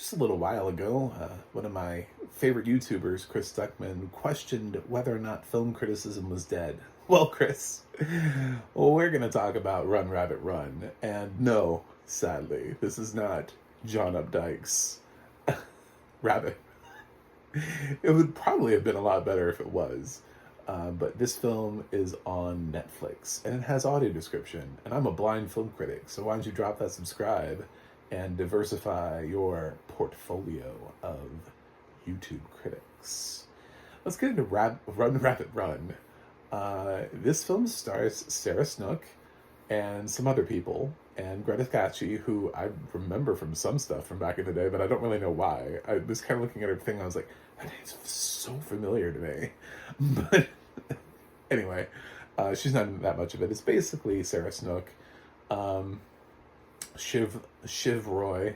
Just a little while ago, one of my favorite YouTubers, Chris Stuckman, questioned whether or not film criticism was dead. Well, Chris, we're going to talk about Run Rabbit Run. And no, sadly, this is not John Updike's Rabbit. It would probably have been a lot better if it was. But this film is on Netflix and it has audio description. And I'm a blind film critic, so why don't you drop that subscribe and diversify your portfolio of YouTube critics. Let's get into Run Rabbit Run. This film stars Sarah Snook and some other people, and Greta Scacchi, who I remember from some stuff from back in the day, but I don't really know why. I was kind of looking at her thing, and I was like, that name's so familiar to me. But anyway, she's not in that much of it. It's basically Sarah Snook, Shiv Roy,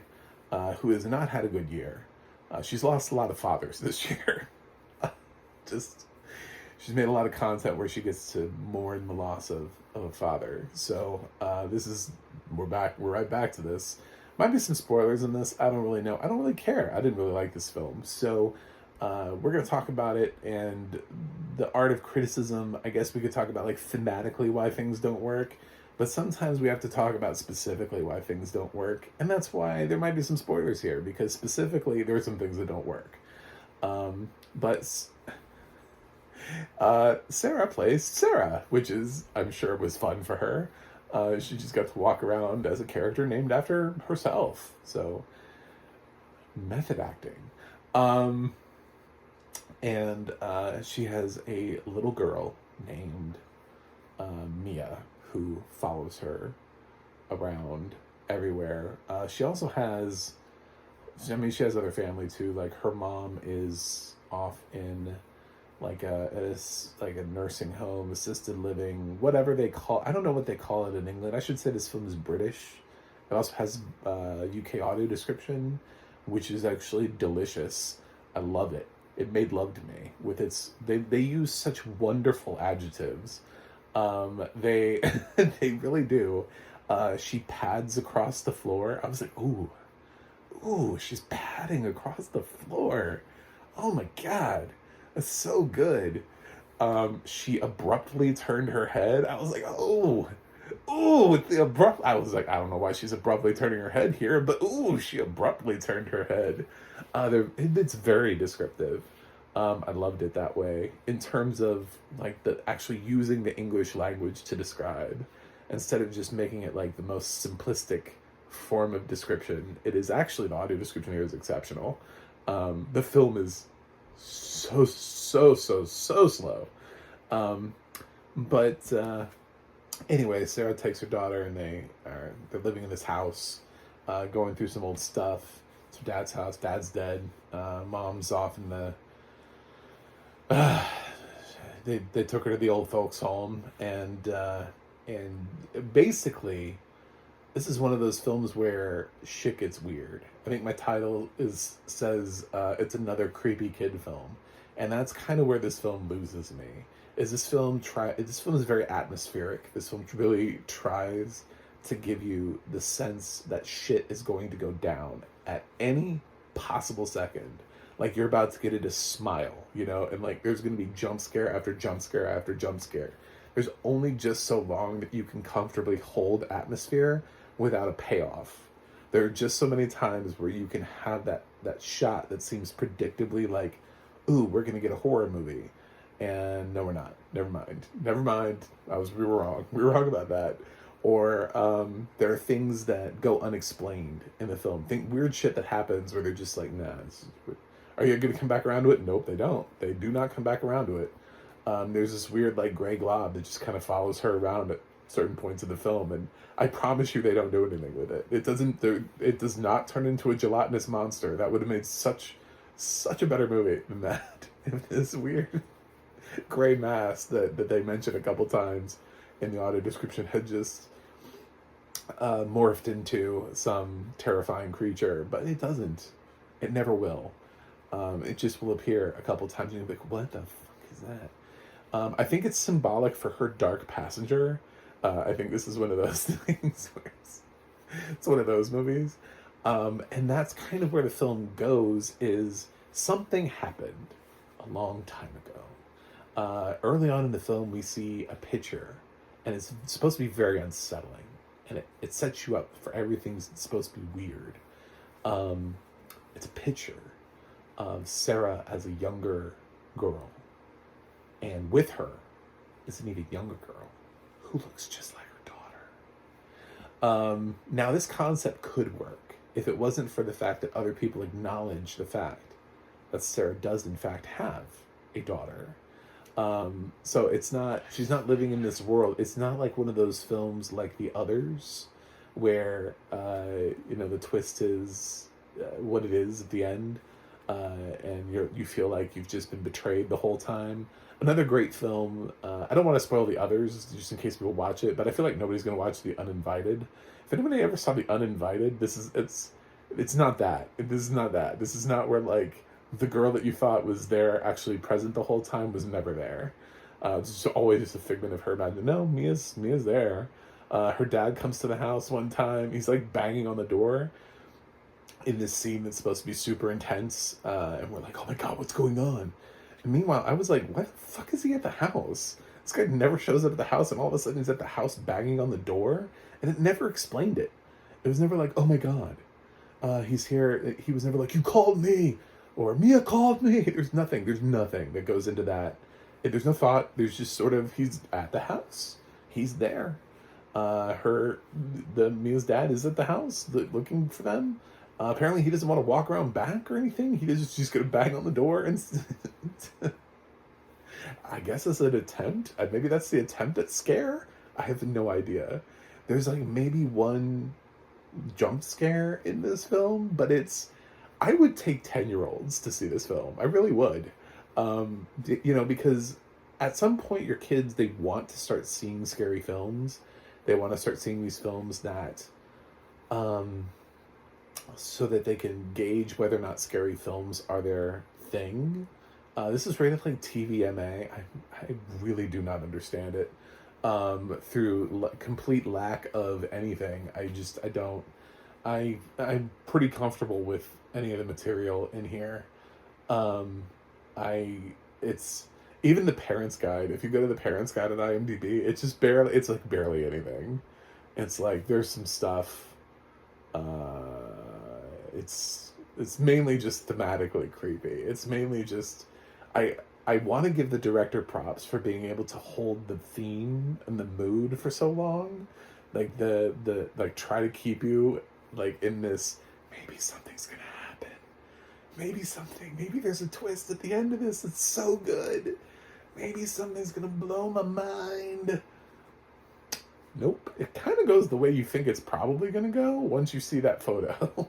who has not had a good year. She's lost a lot of fathers this year. She's made a lot of content where she gets to mourn the loss of a father. So we're right back to this. Might be some spoilers in this. I don't really know. I don't really care. I didn't really like this film. So we're going to talk about it and the art of criticism. I guess we could talk about like thematically why things don't work. But sometimes we have to talk about specifically why things don't work. And that's why there might be some spoilers here, because specifically there are some things that don't work. But Sarah plays Sarah, which is, I'm sure, was fun for her. She just got to walk around as a character named after herself. So, method acting. And she has a little girl named Mia, who follows her around everywhere. She also has, she has other family too. Like her mom is off in like a nursing home, assisted living, whatever they call. I don't know what they call it in England. I should say this film is British. It also has UK audio description, which is actually delicious. I love it. It made love to me with its. They use such wonderful adjectives. They they really do. She pads across the floor. I was like, ooh, she's padding across the floor. Oh my god, that's so good. She abruptly turned her head. I was like, with the abrupt. I was like, I don't know why she's abruptly turning her head here, but she abruptly turned her head. It's very descriptive. I loved it that way in terms of like the actually using the English language to describe instead of just making it like the most simplistic form of description. It is actually, the audio description here is exceptional. The film is so slow. But anyway, Sarah takes her daughter and they're living in this house, going through some old stuff. It's her dad's house. Dad's dead. Mom's off in the they took her to the old folks home, and basically this is one of those films where shit gets weird. I think my title says it's another creepy kid film, and that's kind of where this film loses me. This film is very atmospheric. This film really tries to give you the sense that shit is going to go down at any possible second. Like you're about to get it a smile, and like there's going to be jump scare after jump scare after jump scare. There's only just so long that you can comfortably hold atmosphere without a payoff. There are just so many times where you can have that shot that seems predictably like, ooh, we're going to get a horror movie. And no, we're not. Never mind. We were wrong. We were wrong about that. Or there are things that go unexplained in the film. Weird shit that happens where they're just like, nah, are you going to come back around to it? Nope, they don't. They do not come back around to it. There's this weird like gray glob that just kind of follows her around at certain points of the film, and I promise you they don't do anything with it. It does not turn into a gelatinous monster. That would have made such a better movie than that. If this weird gray mass that they mention a couple times in the audio description had just morphed into some terrifying creature, but it doesn't. It never will. It just will appear a couple times and you'll be like, what the fuck is that? I think it's symbolic for her dark passenger. I think this is one of those things where it's one of those movies. And that's kind of where the film goes, is something happened a long time ago. Early on in the film, we see a picture, and it's supposed to be very unsettling, and it sets you up for everything's supposed to be weird. Um, it's a picture of Sarah as a younger girl, and with her is an even younger girl who looks just like her daughter. Now, this concept could work if it wasn't for the fact that other people acknowledge the fact that Sarah does in fact have a daughter. So she's not living in this world. It's not like one of those films like The Others, where, the twist is what it is at the end, and you feel like you've just been betrayed the whole time. Another great film, I don't want to spoil The Others, just in case people watch it, but I feel like nobody's going to watch The Uninvited. If anybody ever saw The Uninvited, it's not that. This is not that. This is not where, like, the girl that you thought was there, actually present the whole time, was never there. It's just always just a figment of her imagination. No, Mia's there. Her dad comes to the house one time. He's like banging on the door in this scene that's supposed to be super intense. And we're like, oh my God, what's going on? And meanwhile, I was like, why the fuck is he at the house? This guy never shows up at the house, and all of a sudden he's at the house banging on the door. And it never explained it. It was never like, oh my God, he's here. He was never like, you called me, or Mia called me. There's nothing that goes into that. There's no thought. There's just sort of, he's at the house. He's there. Mia's dad is at the house looking for them. Apparently he doesn't want to walk around back or anything. He's just going to bang on the door. And I guess it's an attempt. Maybe that's the attempt at scare. I have no idea. There's like maybe one jump scare in this film, but I would take 10-year-olds to see this film. I really would. Because at some point your kids, they want to start seeing scary films. They want to start seeing these films that, so that they can gauge whether or not scary films are their thing. This is rated like TVMA. I really do not understand it. Through complete lack of anything. I'm pretty comfortable with any of the material in here. It's even the parents guide. If you go to the parents guide at IMDb, it's like barely anything. It's like, there's some stuff. It's mainly just thematically creepy. It's mainly just, I want to give the director props for being able to hold the theme and the mood for so long. Like like try to keep you like in this, maybe something's gonna happen. Maybe there's a twist at the end of this. It's so good. Maybe something's gonna blow my mind. Nope. It kind of goes the way you think it's probably gonna go once you see that photo.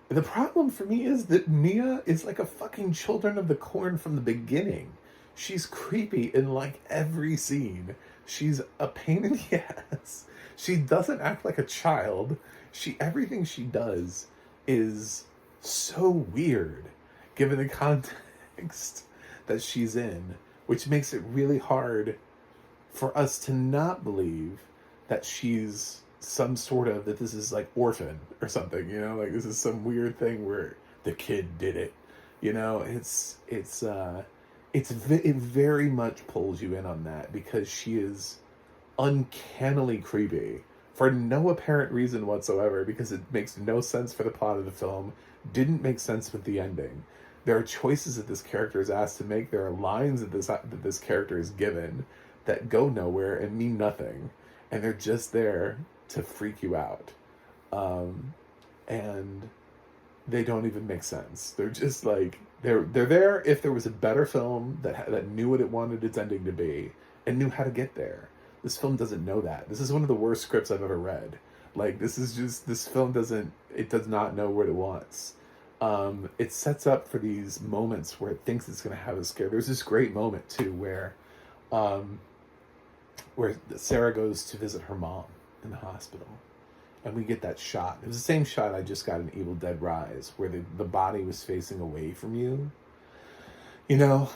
The problem for me is that Mia is like a fucking Children of the Corn from the beginning. She's creepy in like every scene. She's a pain in the ass. She doesn't act like a child. Everything she does is so weird given the context that she's in, which makes it really hard for us to not believe that she's that this is like Orphan or something, like this is some weird thing where the kid did it, it very much pulls you in on that, because she is uncannily creepy for no apparent reason whatsoever, because it makes no sense for the plot of the film, didn't make sense with the ending. There are choices that this character is asked to make, there are lines that this character is given that go nowhere and mean nothing, and they're just there to freak you out, and they don't even make sense. They're just like, they're there if there was a better film that knew what it wanted its ending to be and knew how to get there. This film doesn't know that. This is one of the worst scripts I've ever read. Like, this film does not know what it wants. It sets up for these moments where it thinks it's going to have a scare. There's this great moment too where Sarah goes to visit her mom in the hospital, and we get that shot. It was the same shot I just got in Evil Dead Rise, where the body was facing away from you, and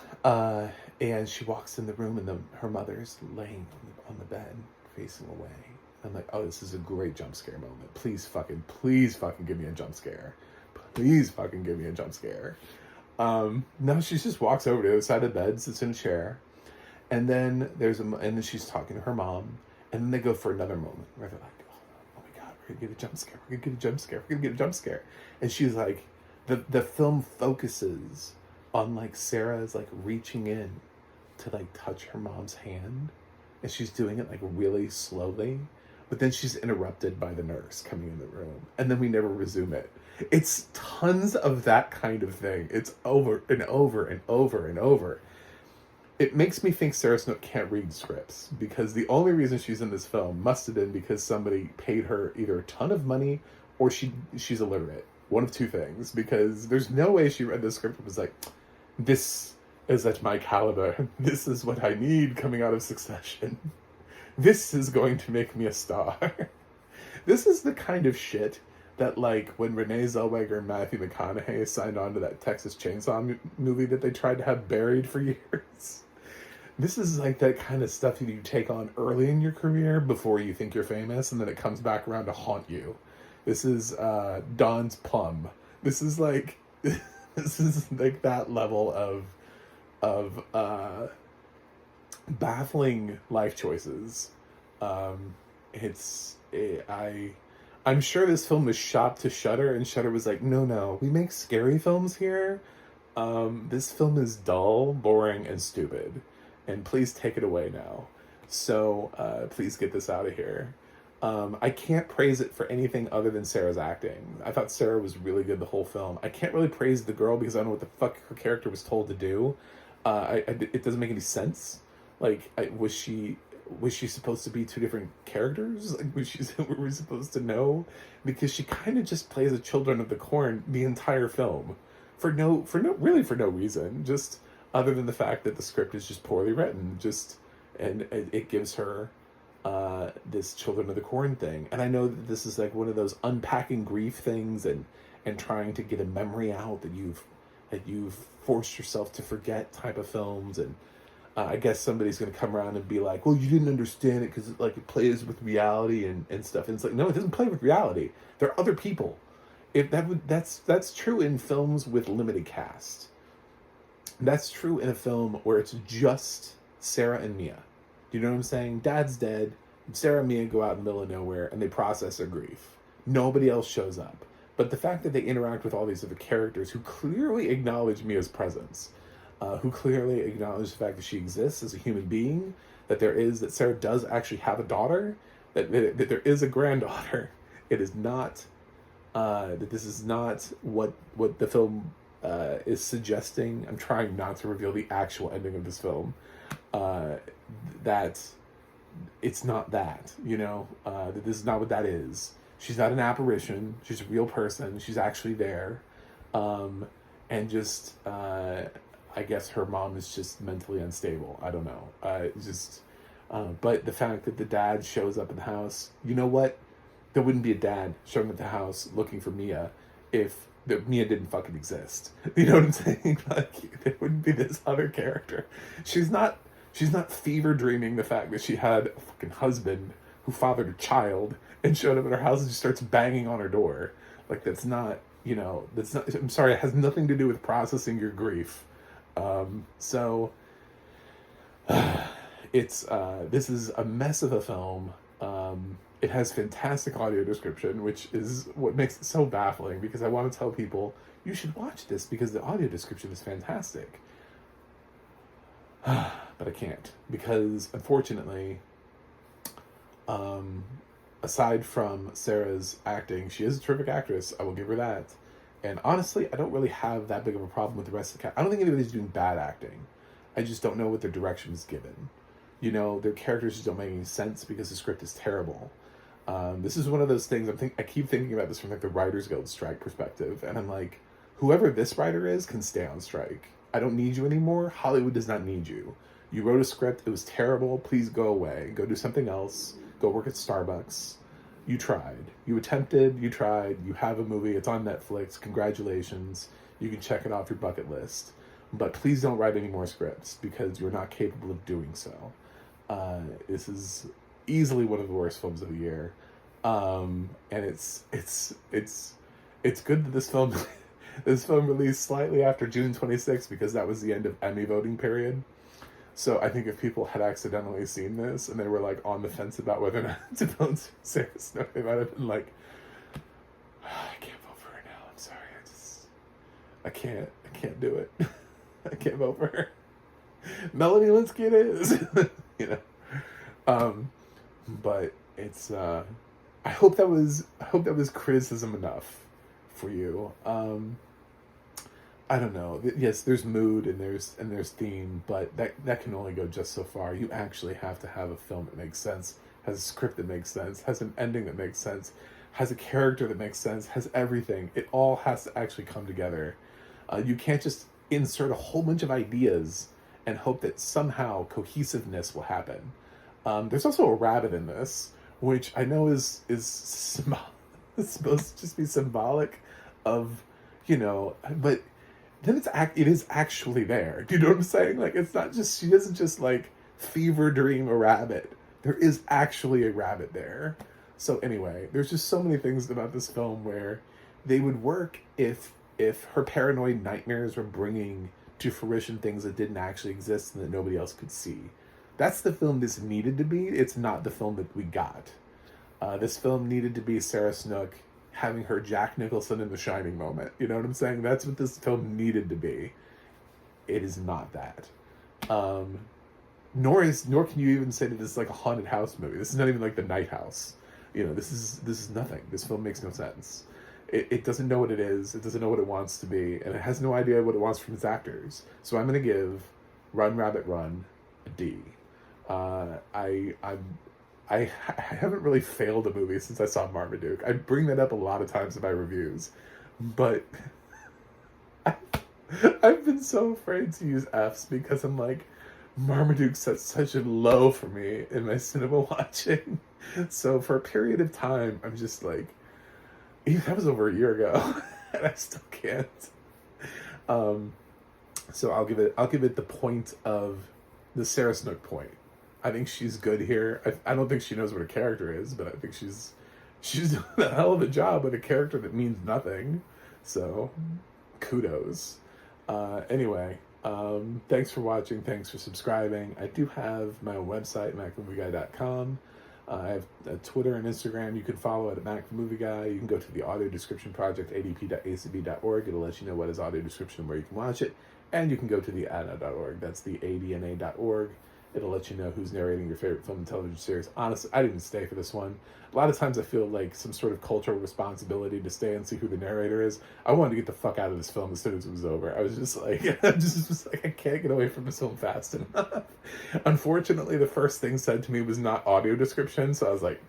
she walks in the room, and her mother's laying on the bed facing away, I'm like, oh, this is a great jump scare moment. Please fucking give me a jump scare. Please fucking give me a jump scare. No, she just walks over to the other side of the bed, sits in a chair, and then and then she's talking to her mom, and then they go for another moment where they're like, oh my god, we're gonna get a jump scare, we're gonna get a jump scare, we're gonna get a jump scare, and she's like, the film focuses on like Sarah's like reaching in to like touch her mom's hand, and she's doing it like really slowly, but then she's interrupted by the nurse coming in the room, and then we never resume it. It's tons of that kind of thing. It's over and over and over and over. It makes me think Sarah Snook can't read scripts, because the only reason she's in this film must have been because somebody paid her either a ton of money or she's illiterate. One of two things, because there's no way she read the script and was like, this is at my caliber. This is what I need coming out of Succession. This is going to make me a star. This is the kind of shit that, like, when Renee Zellweger and Matthew McConaughey signed on to that Texas Chainsaw movie that they tried to have buried for years. This is like that kind of stuff that you take on early in your career before you think you're famous, and then it comes back around to haunt you. This is Don's Plum. This is like this is like that level of baffling life choices. I'm sure this film was shot to Shudder, and Shudder was like, no, we make scary films here. This film is dull, boring, and stupid, and please take it away now. So please get this out of here. I can't praise it for anything other than Sarah's acting. I thought Sarah was really good the whole film. I can't really praise the girl because I don't know what the fuck her character was told to do. It doesn't make any sense. Like, was she supposed to be two different characters? Like, were we supposed to know? Because she kind of just plays a Children of the Corn the entire film for no reason, just other than the fact that the script is just poorly written. And it gives her this Children of the Corn thing. And I know that this is like one of those unpacking grief things and trying to get a memory out that you've forced yourself to forget type of films. And I guess somebody's going to come around and be like, well, you didn't understand it because it plays with reality and stuff. And it's like, no, it doesn't play with reality. There are other people. That's true in films with limited cast. That's true in a film where it's just Sarah and Mia. Do you know what I'm saying? Dad's dead. Sarah and Mia go out in the middle of nowhere and they process their grief. Nobody else shows up. But the fact that they interact with all these other characters who clearly acknowledge Mia's presence, who clearly acknowledge the fact that she exists as a human being, that Sarah does actually have a daughter, that there is a granddaughter. It is not, that this is not what the film is suggesting. I'm trying not to reveal the actual ending of this film. That it's not that, that this is not what that is. She's not an apparition. She's a real person. She's actually there. And just, I guess her mom is just mentally unstable. I don't know. But the fact that the dad shows up in the house, you know what? There wouldn't be a dad showing up at the house looking for Mia if Mia didn't fucking exist. You know what I'm saying? Like, there wouldn't be this other character. She's not fever dreaming the fact that she had a fucking husband who fathered a child and showed up at her house and just starts banging on her door. Like, that's not, I'm sorry, it has nothing to do with processing your grief. So this is a mess of a film. It has fantastic audio description, which is what makes it so baffling, because I want to tell people, you should watch this because the audio description is fantastic. But I can't, because unfortunately, aside from Sarah's acting, she is a terrific actress. I will give her that. And honestly, I don't really have that big of a problem with the rest of the cast. I don't think anybody's doing bad acting. I just don't know what their direction is given. Their characters just don't make any sense because the script is terrible. This is one of those things, I keep thinking about this from like the Writers Guild strike perspective. And I'm like, whoever this writer is can stay on strike. I don't need you anymore. Hollywood does not need you. You wrote a script. It was terrible. Please go away. Go do something else. Go work at Starbucks. You tried. You attempted. You tried. You have a movie. It's on Netflix. Congratulations. You can check it off your bucket list. But please don't write any more scripts because you're not capable of doing so. This is easily one of the worst films of the year. And it's good that this film this film released slightly after June 26th, because that was the end of Emmy voting period. So I think if people had accidentally seen this and they were like on the fence about whether or not to vote Sarah Snook, they might have been like, I can't vote for her now. I'm sorry. I can't do it. I can't vote for her. Melanie Linsky it is. You know. But it's I hope that was criticism enough for you. I don't know. Yes, there's mood and there's theme, but that can only go just so far. You actually have to have a film that makes sense, has a script that makes sense, has an ending that makes sense, has a character that makes sense, has everything. It all has to actually come together. You can't just insert a whole bunch of ideas and hope that somehow cohesiveness will happen. There's also a rabbit in this, which I know is it's supposed to just be symbolic of, but then it is actually there. Do you know what I'm saying? Like, it's not just, she doesn't just like fever dream a rabbit. There is actually a rabbit there. So anyway, there's just so many things about this film where they would work if her paranoid nightmares were bringing to fruition things that didn't actually exist and that nobody else could see. That's the film this needed to be. It's not the film that we got. This film needed to be Sarah Snook having her Jack Nicholson in The Shining moment. You know what I'm saying? That's what this film needed to be. It is not that. Nor can you even say that this is like a haunted house movie. This is not even like The Night House. This is nothing. This film makes no sense. It doesn't know what it is. It doesn't know what it wants to be, and it has no idea what it wants from its actors. So I'm going to give Run Rabbit Run a D. I haven't really failed a movie since I saw Marmaduke. I bring that up a lot of times in my reviews, but I've been so afraid to use Fs because I'm like, Marmaduke set such a low for me in my cinema watching. So for a period of time, I'm just like, that was over a year ago, and I still can't. So I'll give it the point of the Sarah Snook point. I think she's good here. I don't think she knows what her character is, but I think she's doing a hell of a job with a character that means nothing. So, kudos. Anyway, thanks for watching. Thanks for subscribing. I do have my own website, macmovieguy.com. I have Twitter and Instagram. You can follow it at macmovieguy. You can go to the audio description project, adp.acb.org. It'll let you know what is audio description, where you can watch it. And you can go to the ADNA.org. That's the ADNA.org. It'll let you know who's narrating your favorite film and television series. Honestly, I didn't stay for this one. A lot of times I feel like some sort of cultural responsibility to stay and see who the narrator is. I wanted to get the fuck out of this film as soon as it was over. I was just like, I can't get away from this film fast enough. Unfortunately, the first thing said to me was not audio description, so I was like,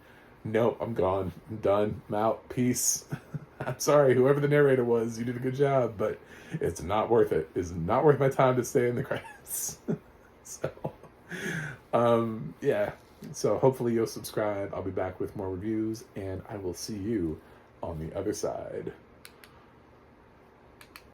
nope, I'm gone. I'm done. I'm out. Peace. I'm sorry, whoever the narrator was, you did a good job, but it's not worth it. It's not worth my time to stay in the credits. So... yeah, so hopefully you'll subscribe. I'll be back with more reviews, and I will see you on the other side.